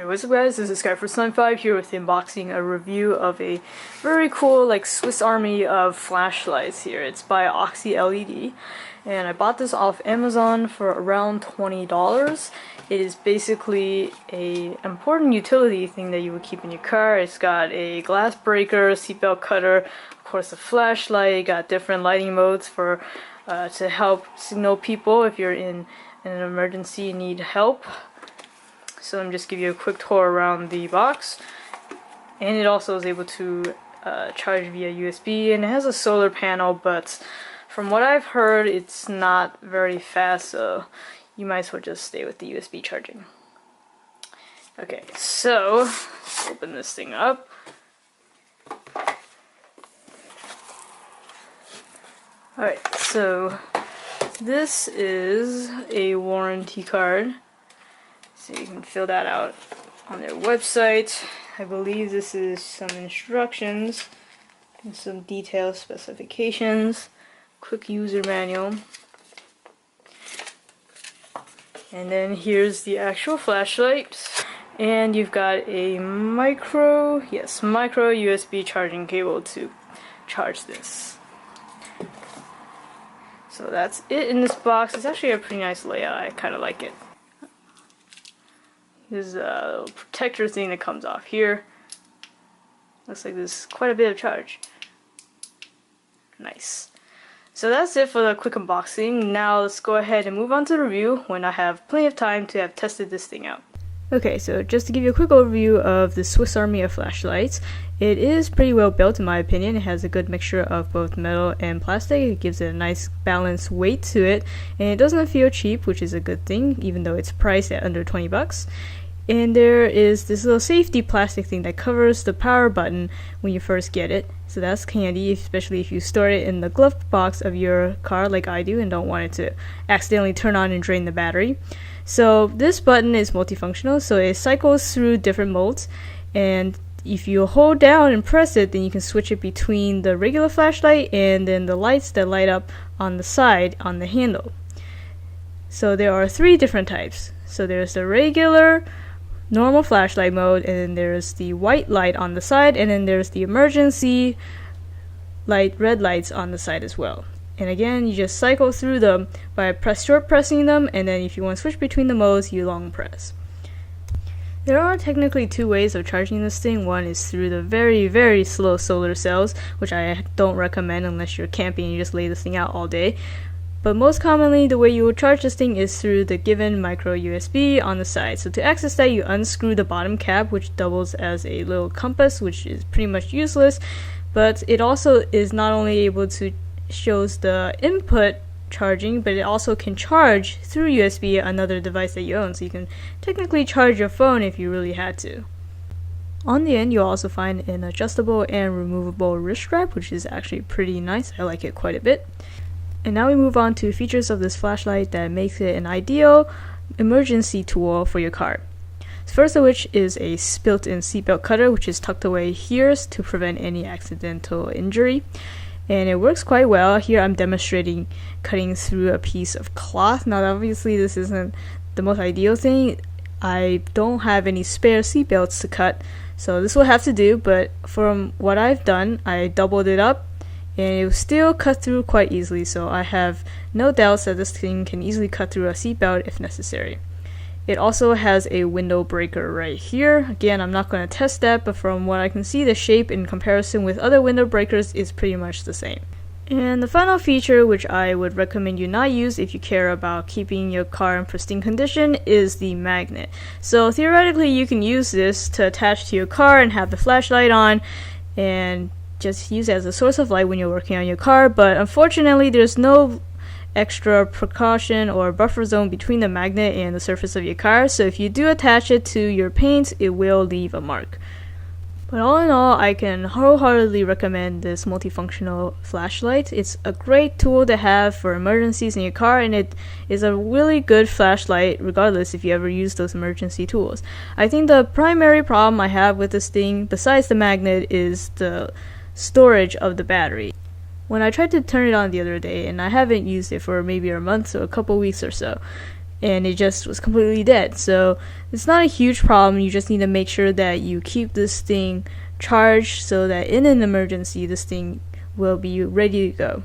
What's up guys, this is Sky495 here with the unboxing a review of a very cool like Swiss Army of flashlights here. It's by OxyLED and I bought this off Amazon for around $20. It is basically a important utility thing that you would keep in your car. It's got a glass breaker, seatbelt cutter, of course a flashlight, got different lighting modes for to help signal people if you're in an emergency and need help. So let me just give you a quick tour around the box. And it also is able to charge via USB, and it has a solar panel, but from what I've heard it's not very fast, so you might as well just stay with the USB charging. Okay, so let's open this thing up. Alright, so this is a warranty card. So you can fill that out on their website. I believe this is some instructions and some detailed specifications. Quick user manual. And then here's the actual flashlight. And you've got a micro USB charging cable to charge this. So that's it in this box. It's actually a pretty nice layout. I kind of like it. There's a little protector thing that comes off here. Looks like there's quite a bit of charge. Nice. So that's it for the quick unboxing. Now let's go ahead and move on to the review when I have plenty of time to have tested this thing out. Okay, so just to give you a quick overview of the Swiss Army of flashlights, it is pretty well built in my opinion. It has a good mixture of both metal and plastic. It gives it a nice balanced weight to it, and it doesn't feel cheap, which is a good thing, even though it's priced at under 20 bucks. And there is this little safety plastic thing that covers the power button when you first get it. So that's handy, especially if you store it in the glove box of your car like I do and don't want it to accidentally turn on and drain the battery. So this button is multifunctional, so it cycles through different modes, and if you hold down and press it, then you can switch it between the regular flashlight and then the lights that light up on the side on the handle. So there are three different types. So there's the regular normal flashlight mode, and then there's the white light on the side, and then there's the emergency light, red lights on the side as well. And again, you just cycle through them by short pressing them, and then if you want to switch between the modes, you long press. There are technically two ways of charging this thing. One is through the very slow solar cells, which I don't recommend unless you're camping and you just lay this thing out all day. But most commonly, the way you will charge this thing is through the given micro USB on the side. So to access that, you unscrew the bottom cap, which doubles as a little compass, which is pretty much useless. But it also is not only able to shows the input charging, but it also can charge through USB another device that you own. So you can technically charge your phone if you really had to. On the end, you'll also find an adjustable and removable wrist strap, which is actually pretty nice. I like it quite a bit. And now we move on to features of this flashlight that makes it an ideal emergency tool for your car. First of which is a built-in seatbelt cutter, which is tucked away here to prevent any accidental injury. And it works quite well. Here I'm demonstrating cutting through a piece of cloth. Now obviously this isn't the most ideal thing. I don't have any spare seatbelts to cut, so this will have to do, but from what I've done, I doubled it up and it will still cut through quite easily, so I have no doubts that this thing can easily cut through a seatbelt if necessary. It also has a window breaker right here. Again, I'm not going to test that, but from what I can see, the shape in comparison with other window breakers is pretty much the same. And the final feature, which I would recommend you not use if you care about keeping your car in pristine condition, is the magnet. So theoretically, you can use this to attach to your car and have the flashlight on and just use it as a source of light when you're working on your car, but unfortunately there's no extra precaution or buffer zone between the magnet and the surface of your car, so if you do attach it to your paint, it will leave a mark. But all in all, I can wholeheartedly recommend this multifunctional flashlight. It's a great tool to have for emergencies in your car, and it is a really good flashlight regardless if you ever use those emergency tools. I think the primary problem I have with this thing, besides the magnet, is the storage of the battery. When I tried to turn it on the other day, and I haven't used it for maybe a month or a couple weeks or so, and it just was completely dead. So it's not a huge problem. You just need to make sure that you keep this thing charged so that in an emergency this thing will be ready to go.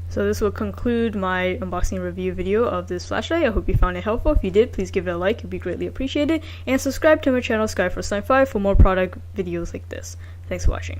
So this will conclude my unboxing review video of this flashlight. I hope you found it helpful. If you did, please give it a like, it would be greatly appreciated, and subscribe to my channel Sky4Slime 5 for more product videos like this. Thanks for watching.